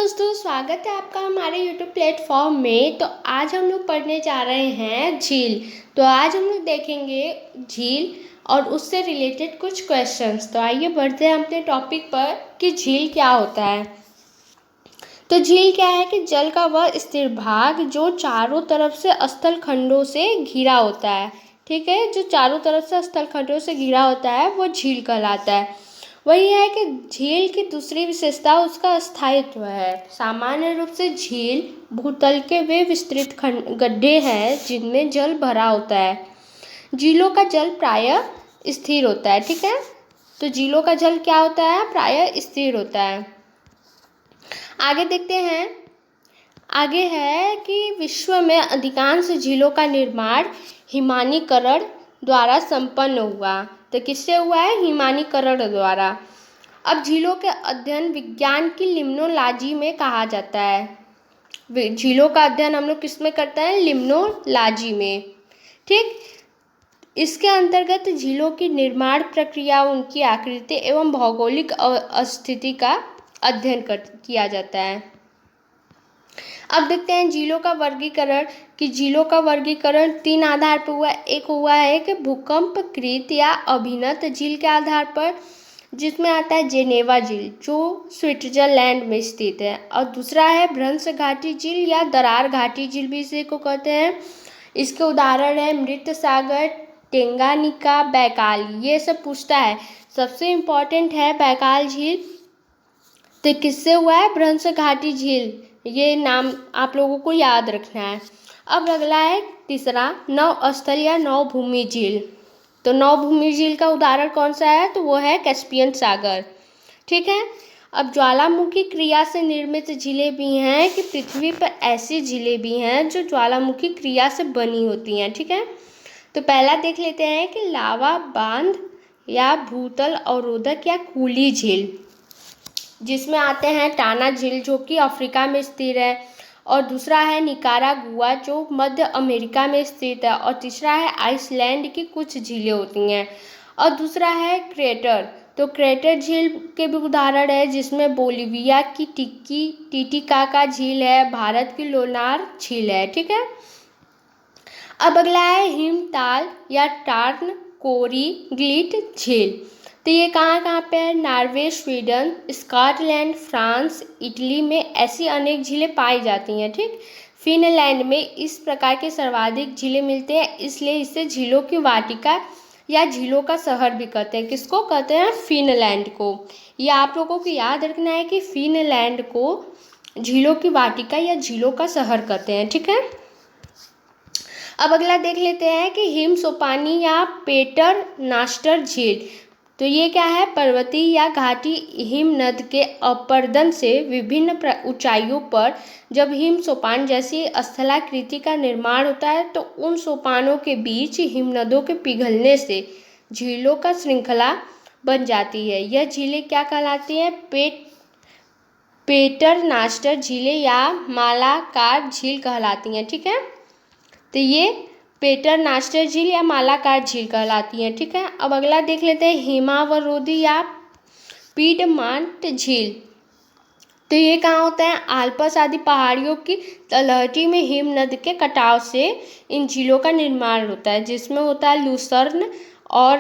दोस्तों, स्वागत है आपका हमारे यूट्यूब प्लेटफॉर्म में। तो आज हम लोग पढ़ने जा रहे हैं झील। तो आज हम लोग देखेंगे झील और उससे रिलेटेड कुछ क्वेश्चंस। तो आइए बढ़ते हैं अपने टॉपिक पर कि झील क्या होता है। तो झील क्या है कि जल का वह स्थिर भाग जो चारों तरफ से स्थल खंडों से घिरा होता है। ठीक है, जो चारों तरफ से स्थल खंडों से घिरा होता है वो झील कहलाता है। वही है कि झील की दूसरी विशेषता उसका स्थायित्व है। सामान्य रूप से झील भूतल के वे विस्तृत गड्ढे हैं जिनमें जल भरा होता है। झीलों का जल प्रायः स्थिर होता है। ठीक है, तो झीलों का जल क्या होता है? प्रायः स्थिर होता है। आगे देखते हैं। आगे है कि विश्व में अधिकांश झीलों का निर्माण हिमानीकरण द्वारा संपन्न हुआ। तो किससे हुआ है? हिमानीकरण द्वारा। अब झीलों के अध्ययन विज्ञान की लिम्नोलॉजी में कहा जाता है। झीलों का अध्ययन हम लोग किस में करते हैं? लिम्नोलॉजी में। ठीक, इसके अंतर्गत झीलों की निर्माण प्रक्रिया, उनकी आकृति एवं भौगोलिक स्थिति का अध्ययन किया जाता है। अब देखते हैं झीलों का वर्गीकरण कि झीलों का वर्गीकरण 3 आधार पर हुआ। एक हुआ है कि भूकंपकृत या अभिनत झील के आधार पर, जिसमें आता है जेनेवा झील जो स्विट्जरलैंड में स्थित है। और दूसरा है भ्रंश घाटी झील या दरार घाटी झील भी इसे को कहते हैं। इसके उदाहरण है मृत सागर, टेंगानिका, बैकाल। ये सब पूछता है। सबसे इम्पोर्टेंट है बैकाल झील। तो किससे हुआ है? भ्रंश घाटी झील। ये नाम आप लोगों को याद रखना है। अब अगला है तीसरा, नवस्थल या नवभूमि झील। तो नवभूमि झील का उदाहरण कौन सा है? तो वो है कैस्पियन सागर। ठीक है, अब ज्वालामुखी क्रिया से निर्मित झीलें भी हैं कि पृथ्वी पर ऐसी झीलें भी हैं जो ज्वालामुखी क्रिया से बनी होती हैं। ठीक है, तो पहला देख लेते हैं कि लावा बांध या भूतल अवरोधक या कूली झील, जिसमें आते हैं टाना झील जो कि अफ्रीका में स्थित है, और दूसरा है निकारागुआ जो मध्य अमेरिका में स्थित है, और तीसरा है आइसलैंड की कुछ झीलें होती हैं, और दूसरा है क्रेटर। तो क्रेटर झील के भी उदाहरण है जिसमें बोलिविया की टिटिकाका झील है, भारत की लोनार झील है। ठीक है, अब अगला है हिमताल या टार्न कोरी ग्लिट झील। तो ये कहाँ पे है? Norway, Sweden, Scotland, France, Italy में ऐसी अनेक झीलें पाई जाती हैं। ठीक, फिनलैंड में इस प्रकार के सर्वाधिक झीलें मिलते हैं, इसलिए इसे झीलों की वाटिका या झीलों का शहर भी कहते हैं। किसको कहते हैं? फिनलैंड को। ये आप लोगों को याद रखना है कि फिनलैंड को झीलों की वाटिका या झीलों का शहर कहते हैं। ठीक है, अब अगला देख लेते हैं कि हिम सोपानी या पेटर नास्टर झील। तो ये क्या है? पर्वतीय या घाटी हिमनद के अपर्दन से विभिन्न ऊंचाइयों पर जब हिम सोपान जैसी स्थलाकृति का निर्माण होता है तो उन सोपानों के बीच हिमनदों के पिघलने से झीलों का श्रृंखला बन जाती है। यह झीलें क्या कहलाती हैं? पेटर नास्टर झीलें या मालाकार झील कहलाती हैं। ठीक है, तो ये पेटर नास्टर झील या मालाकार झील कहलाती है। ठीक है, अब अगला देख लेते हैं हिमावरोधी या पीडमांट झील। तो ये कहाँ होता है? आल्प्स आदि पहाड़ियों की तलहटी में हिमनद के कटाव से इन झीलों का निर्माण होता है, जिसमें होता है लूसर्न और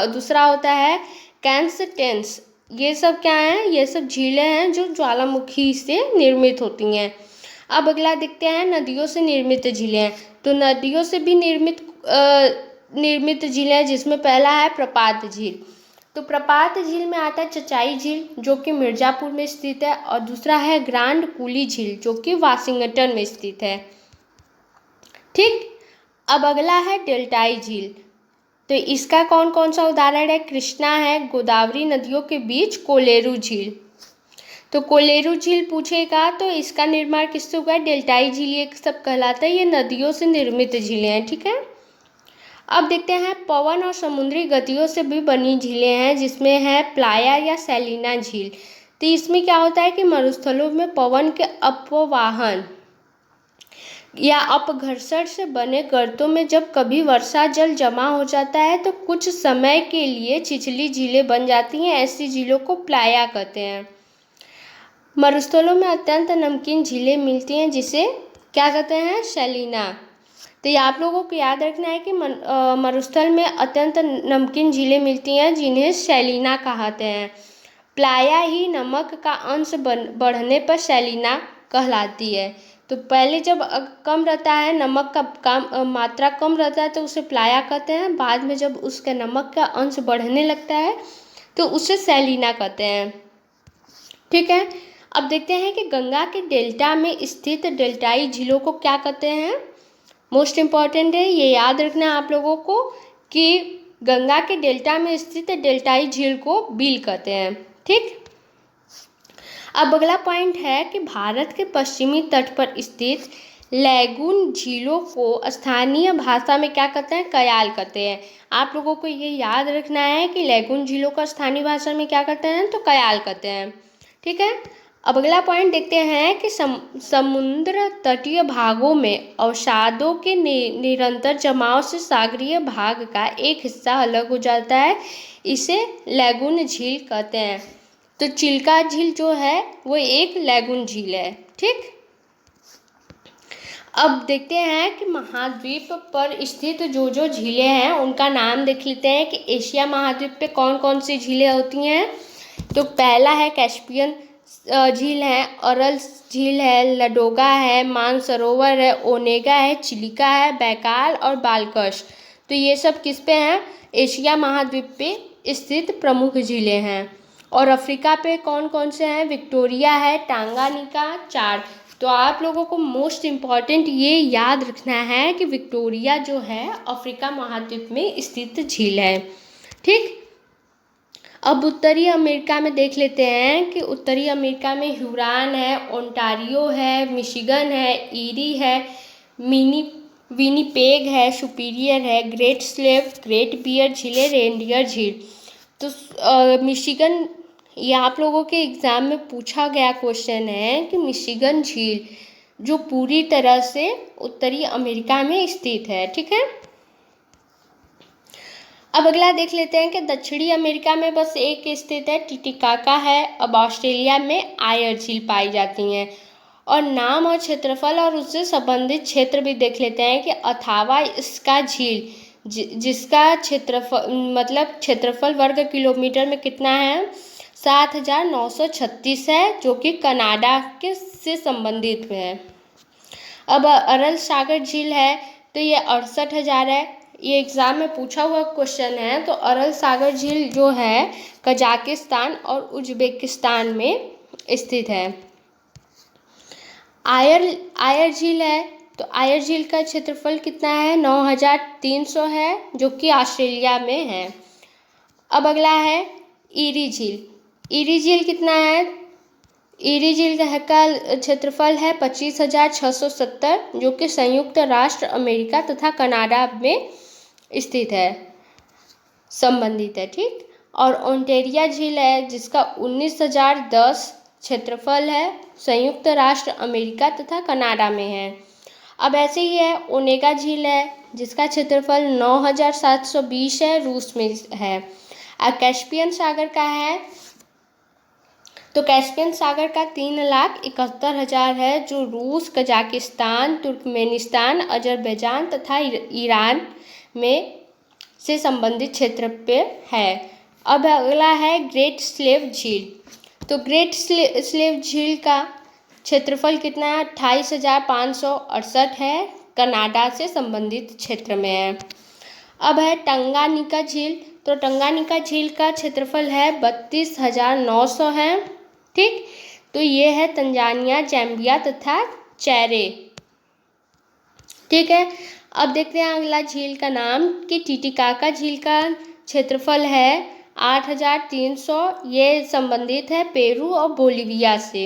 दूसरा होता है कैंसटेंस। ये सब क्या हैं? ये सब झीलें हैं जो ज्वालामुखी से निर्मित होती हैं। अब अगला देखते हैं नदियों से निर्मित झीलें। तो नदियों से भी निर्मित झीलें हैं, जिसमें पहला है प्रपात झील। तो प्रपात झील में आता है चचाई झील जो कि मिर्जापुर में स्थित है, और दूसरा है ग्रांड कूली झील जो कि वाशिंगटन में स्थित है। ठीक, अब अगला है डेल्टाई झील। तो इसका कौन कौन सा उदाहरण है? कृष्णा है, गोदावरी नदियों के बीच कोलेरू झील। तो कोलेरू झील पूछेगा तो इसका निर्माण किससे हुआ है? डेल्टाई झील ये सब कहलाता है। ये नदियों से निर्मित झीलें हैं। ठीक है, अब देखते हैं पवन और समुद्री गतियों से भी बनी झीलें हैं, जिसमें है प्लाया या सैलिना झील। तो इसमें क्या होता है कि मरुस्थलों में पवन के अपवाहन या अपघर्षण से बने गर्तों में जब कभी वर्षा जल जमा हो जाता है तो कुछ समय के लिए छिछली झीलें बन जाती हैं। ऐसी झीलों को प्लाया कहते हैं। मरुस्थलों में अत्यंत नमकीन झीलें मिलती हैं जिसे क्या कहते हैं, सैलीना। तो ये आप लोगों को याद रखना है कि मरुस्थल में अत्यंत नमकीन झीलें मिलती हैं जिन्हें सैलीना कहते हैं। प्लाया ही नमक का अंश बढ़ने पर सैलीना कहलाती है। तो पहले जब कम रहता है, नमक का मात्रा कम रहता है तो उसे प्लाया कहते हैं। बाद में जब उसका नमक का अंश बढ़ने लगता है तो उसे सैलीना कहते हैं। ठीक है, अब देखते हैं कि गंगा के डेल्टा में स्थित डेल्टाई झीलों को क्या कहते हैं। मोस्ट इम्पॉर्टेंट है, ये याद रखना है आप लोगों को कि गंगा के डेल्टा में स्थित डेल्टाई झील को बील कहते हैं। ठीक, अब अगला पॉइंट है कि भारत के पश्चिमी तट पर स्थित लैगून झीलों को स्थानीय भाषा में क्या कहते हैं, कयाल कहते हैं। आप लोगों को ये याद रखना है कि लैगून झीलों का स्थानीय भाषा में क्या कहते हैं, तो कयाल कहते हैं। ठीक है, अब अगला पॉइंट देखते हैं कि समुद्र तटीय भागों में अवसादों के निरंतर जमाव से सागरीय भाग का एक हिस्सा अलग हो जाता है, इसे लैगून झील कहते हैं। तो चिल्का झील जो है वो एक लैगून झील है। ठीक, अब देखते हैं कि महाद्वीप पर स्थित जो जो झीलें हैं उनका नाम देख लेते हैं कि एशिया महाद्वीप पे कौन कौन सी झीलें होती हैं। तो पहला है कैस्पियन झील है, अरल झील है, लडोगा है, मानसरोवर है, ओनेगा है, चिलिका है, बैकाल और बालकश। तो ये सब किस पे हैं, एशिया महाद्वीप पे स्थित प्रमुख झीलें हैं। और अफ्रीका पे कौन कौन से हैं, विक्टोरिया है, टांगानिका, चार। तो आप लोगों को मोस्ट इम्पॉर्टेंट ये याद रखना है कि विक्टोरिया जो है अफ्रीका महाद्वीप में स्थित झील है। ठीक, अब उत्तरी अमेरिका में देख लेते हैं कि उत्तरी अमेरिका में ह्यूरॉन है, ओंटारियो है, मिशिगन है, ईरी है, विनिपेग है, सुपीरियर है, ग्रेट स्लेव, ग्रेट बियर झीलें, रेनडियर झील। तो मिशिगन, ये आप लोगों के एग्ज़ाम में पूछा गया क्वेश्चन है कि मिशिगन झील जो पूरी तरह से उत्तरी अमेरिका में स्थित है। ठीक है, अब अगला देख लेते हैं कि दक्षिणी अमेरिका में बस एक स्थित है, टिटिकाका है। अब ऑस्ट्रेलिया में आयर झील पाई जाती हैं। और नाम और क्षेत्रफल और उससे संबंधित क्षेत्र भी देख लेते हैं कि अथावा स्का झील जिसका क्षेत्रफल वर्ग किलोमीटर में कितना है, 7,936 है, जो कि कनाडा के से संबंधित में है। अब अरल सागर झील है तो ये 68,000 है। ये एग्ज़ाम में पूछा हुआ क्वेश्चन है। तो अरल सागर झील जो है कजाकिस्तान और उज्बेकिस्तान में स्थित है। आयर झील है तो आयर झील का क्षेत्रफल कितना है, 9,300 है, जो कि ऑस्ट्रेलिया में है। अब अगला है ईरी झील। ईरी झील कितना है, ईरी झील का क्षेत्रफल है 25,670, जो कि संयुक्त राष्ट्र अमेरिका तथा कनाडा में स्थित है, संबंधित है। ठीक, और ओंटेरिया झील है जिसका 19,010 क्षेत्रफल है, संयुक्त राष्ट्र अमेरिका तथा कनाडा में है। अब ऐसे ही है ओनेगा झील है जिसका क्षेत्रफल 9,720 है, रूस में है। अब कैस्पियन सागर का है तो कैस्पियन सागर का 3,71,000 है, जो रूस, कजाकिस्तान, तुर्कमेनिस्तान, अजरबैजान तथा ईरान में से संबंधित क्षेत्र पे है। अब अगला है ग्रेट स्लेव झील। तो ग्रेट स्लेव झील का क्षेत्रफल कितना है, 28,568 है, कनाडा से संबंधित क्षेत्र में है। अब है टंगानिका झील। तो टंगानिका झील का क्षेत्रफल है 32,900 है। ठीक, तो ये है तंजानिया, जैम्बिया तथा चैरे। ठीक है, अब देखते हैं अगला झील का नाम कि टिटिकाका झील का क्षेत्रफल है 8,300, ये संबंधित है पेरू और बोलिविया से।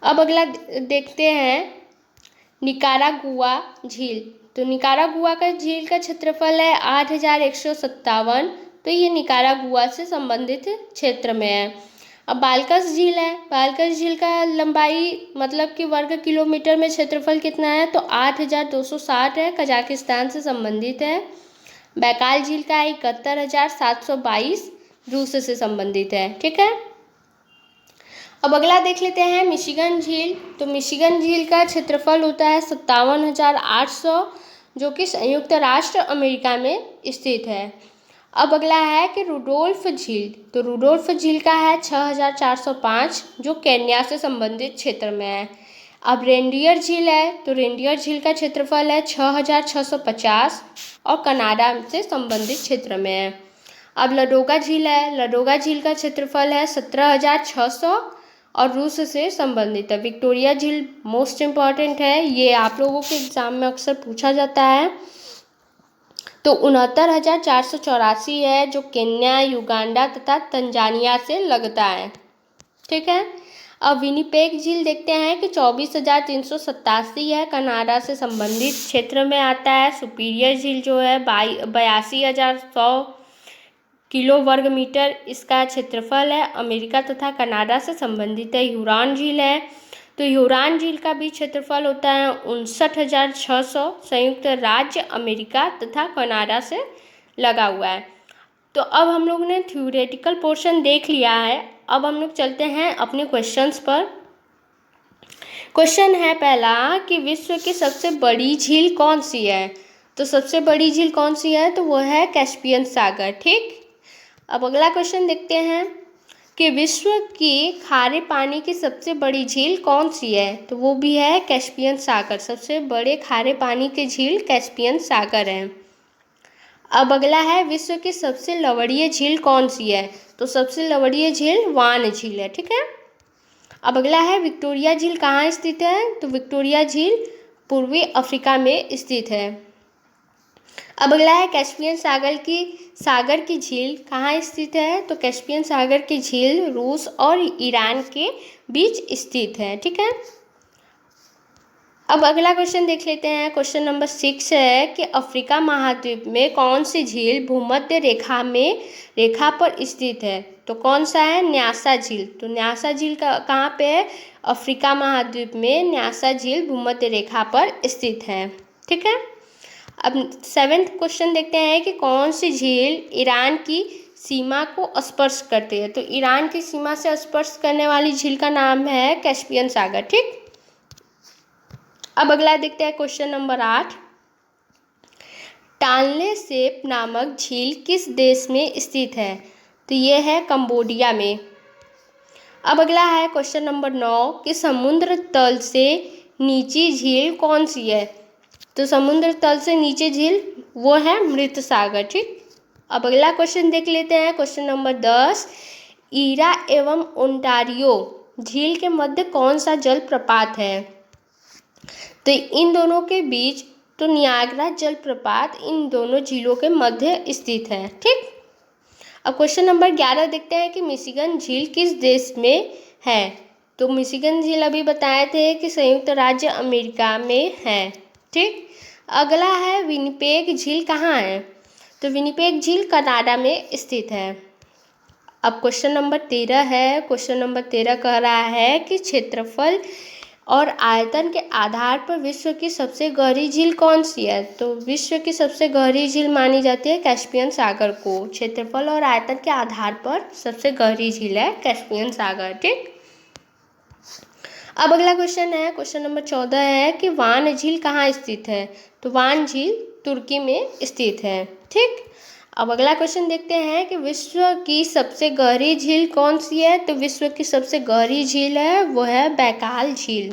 अब अगला देखते हैं निकारागुआ झील। तो निकारागुआ का झील का क्षेत्रफल है 8,157, तो ये निकारागुआ से संबंधित क्षेत्र में है। अब बालकस झील है। बालकस झील का लंबाई मतलब कि वर्ग किलोमीटर में क्षेत्रफल कितना है, तो 8,260 है, कजाकिस्तान से संबंधित है। बैकाल झील का 71,722 रूस से संबंधित है। ठीक है, अब अगला देख लेते हैं मिशिगन झील। तो मिशिगन झील का क्षेत्रफल होता है 57,800, जो कि संयुक्त राष्ट्र अमेरिका में स्थित है। अब अगला है कि रुडोल्फ झील। तो रुडोल्फ झील का है 6,405, जो केन्या से संबंधित क्षेत्र में है। अब रेनडियर झील है। तो रेनडियर झील का क्षेत्रफल है 6,650 और कनाडा से संबंधित क्षेत्र में है। अब लडोगा झील है। लडोगा झील का क्षेत्रफल है 17,600 और रूस से संबंधित है। विक्टोरिया झील मोस्ट इम्पॉर्टेंट है, ये आप लोगों के एग्जाम में अक्सर पूछा जाता है। तो 69,484 है, जो केन्या, युगांडा तथा तंजानिया से लगता है। ठीक है। अब विनिपेग झील देखते हैं कि 24,387 है, कनाडा से संबंधित क्षेत्र में आता है। सुपीरियर झील जो है 82,100 किलो वर्ग मीटर इसका क्षेत्रफल है, अमेरिका तथा कनाडा से संबंधित है। ह्यूरॉन झील है। तो ह्यूरॉन झील का भी क्षेत्रफल होता है 59,600, संयुक्त राज्य अमेरिका तथा कनाडा से लगा हुआ है। तो अब हम लोग ने थ्योरेटिकल पोर्शन देख लिया है। अब हम लोग चलते हैं अपने क्वेश्चंस पर। क्वेश्चन है पहला कि विश्व की सबसे बड़ी झील कौन सी है। तो सबसे बड़ी झील कौन सी है, तो वो है कैस्पियन सागर। ठीक। अब अगला क्वेश्चन देखते हैं कि विश्व की खारे पानी की सबसे बड़ी झील कौन सी है। तो वो भी है कैस्पियन सागर। सबसे बड़े खारे पानी की झील कैस्पियन सागर है। अब अगला है विश्व की सबसे लवणीय झील कौन सी है। तो सबसे लवणीय झील वान झील है। ठीक है। अब अगला है विक्टोरिया झील कहाँ स्थित है। तो विक्टोरिया झील पूर्वी अफ्रीका में स्थित है। अब अगला है कैस्पियन सागर की झील कहाँ स्थित है। तो कैस्पियन सागर की झील रूस और ईरान के बीच स्थित है। ठीक है। अब अगला क्वेश्चन देख लेते हैं। क्वेश्चन नंबर 6 है कि अफ्रीका महाद्वीप में कौन सी झील भूमध्य रेखा पर स्थित है। तो कौन सा है, न्यासा झील। तो न्यासा झील कहाँ पे है, अफ्रीका महाद्वीप में न्यासा झील भूमध्य रेखा पर स्थित है। ठीक है। अब 7th क्वेश्चन देखते हैं कि कौन सी झील ईरान की सीमा को स्पर्श करती है। तो ईरान की सीमा से स्पर्श करने वाली झील का नाम है कैस्पियन सागर। ठीक। अब अगला देखते हैं क्वेश्चन नंबर 8। टानले सेप नामक झील किस देश में स्थित है। तो ये है कंबोडिया में। अब अगला है क्वेश्चन नंबर 9 कि समुद्र तल से नीची झील कौन सी है। तो समुद्र तल से नीचे झील वो है मृत सागर। ठीक। अब अगला क्वेश्चन देख लेते हैं। क्वेश्चन नंबर 10 ईरा एवं ओंटारियो झील के मध्य कौन सा जलप्रपात है। तो इन दोनों के बीच तो नियाग्रा जलप्रपात इन दोनों झीलों के मध्य स्थित है। ठीक। अब क्वेश्चन नंबर 11 देखते हैं कि मिशिगन झील किस देश में है। तो मिशिगन झील अभी बताए थे कि संयुक्त राज्य अमेरिका में है। ठीक। अगला है विनिपेग झील कहाँ है। तो विनिपेग झील कनाडा में स्थित है। अब क्वेश्चन नंबर 13 है। क्वेश्चन नंबर 13 कह रहा है कि क्षेत्रफल और आयतन के आधार पर विश्व की सबसे गहरी झील कौन सी है। तो विश्व की सबसे गहरी झील मानी जाती है कैस्पियन सागर को। क्षेत्रफल और आयतन के आधार पर सबसे गहरी झील है कैस्पियन सागर। ठीक। अब अगला क्वेश्चन है। क्वेश्चन नंबर 14 है कि वान झील कहाँ स्थित है। तो वान झील तुर्की में स्थित है। ठीक। अब अगला क्वेश्चन देखते हैं कि विश्व की सबसे गहरी झील कौन सी है। तो विश्व की सबसे गहरी झील है वो है बैकाल झील।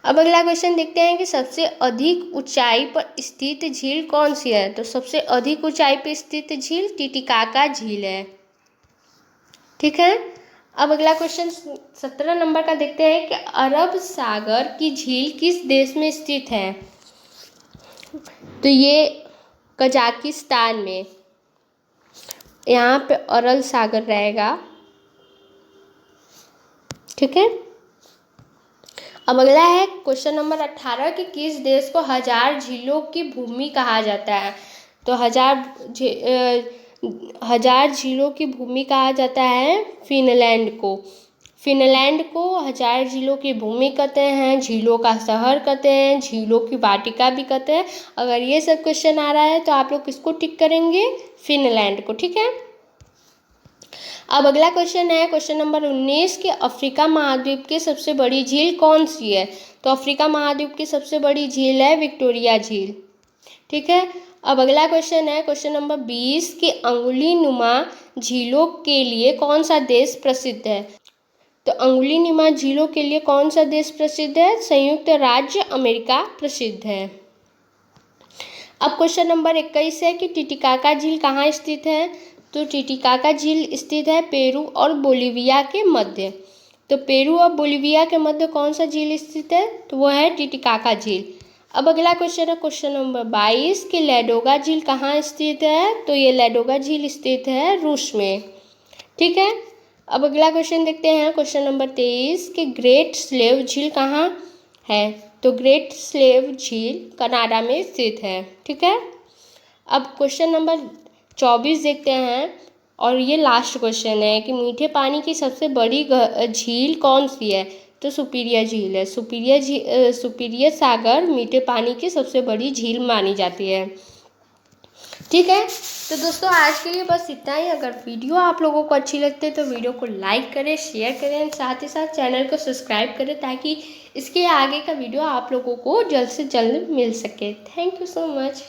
अब अगला क्वेश्चन देखते हैं कि सबसे अधिक ऊंचाई पर स्थित झील कौन सी है। तो सबसे अधिक ऊंचाई पर स्थित झील टिटिकाका झील है। ठीक है। अब अगला क्वेश्चन 17 नंबर का देखते हैं कि अरब सागर की झील किस देश में स्थित है। तो ये कजाकिस्तान में, यहाँ पे अरल सागर रहेगा। ठीक है। अब अगला है क्वेश्चन नंबर 18 कि किस देश को 1000 झीलों की भूमि कहा जाता है। तो 1000 झीलों की भूमि कहा जाता है फिनलैंड को। फिनलैंड को 1000 झीलों की भूमि कहते हैं, झीलों का शहर कहते हैं, झीलों की वाटिका भी कहते हैं। अगर ये सब क्वेश्चन आ रहा है तो आप लोग किसको टिक करेंगे, फिनलैंड को। ठीक है। अब अगला क्वेश्चन है क्वेश्चन नंबर 19 कि अफ्रीका महाद्वीप की सबसे बड़ी झील कौन सी है। तो अफ्रीका महाद्वीप की सबसे बड़ी झील है विक्टोरिया झील। ठीक है। अब अगला क्वेश्चन है क्वेश्चन नंबर 20 कि अंगुली नुमा झीलों के लिए कौन सा देश प्रसिद्ध है। तो अंगुली नुमा झीलों के लिए कौन सा देश प्रसिद्ध है। संयुक्त राज्य अमेरिका प्रसिद्ध है। अब क्वेश्चन नंबर 21 है कि टिटिकाका झील कहाँ स्थित है। तो टिटिकाका झील स्थित है पेरू और बोलिविया के मध्य। तो पेरू और बोलिविया के मध्य कौन सा झील स्थित है। तो वह है टिटिकाका झील। अब अगला क्वेश्चन है क्वेश्चन नंबर 22 कि लैडोगा झील कहाँ स्थित है। तो ये लैडोगा झील स्थित है रूस में। ठीक है। अब अगला क्वेश्चन देखते हैं क्वेश्चन नंबर 23 कि ग्रेट स्लेव झील कहाँ है। तो ग्रेट स्लेव झील कनाडा में स्थित है। ठीक है। अब क्वेश्चन नंबर 24 देखते हैं और ये लास्ट क्वेश्चन है कि मीठे पानी की सबसे बड़ी झील कौन सी है। तो सुपीरियर झील है। सुपीरियर सागर मीठे पानी की सबसे बड़ी झील मानी जाती है। ठीक है। तो दोस्तों आज के लिए बस इतना ही। अगर वीडियो आप लोगों को अच्छी लगती है तो वीडियो को लाइक करें, शेयर करें, साथ ही साथ चैनल को सब्सक्राइब करें ताकि इसके आगे का वीडियो आप लोगों को जल्द से जल्द मिल सके। Thank you so much.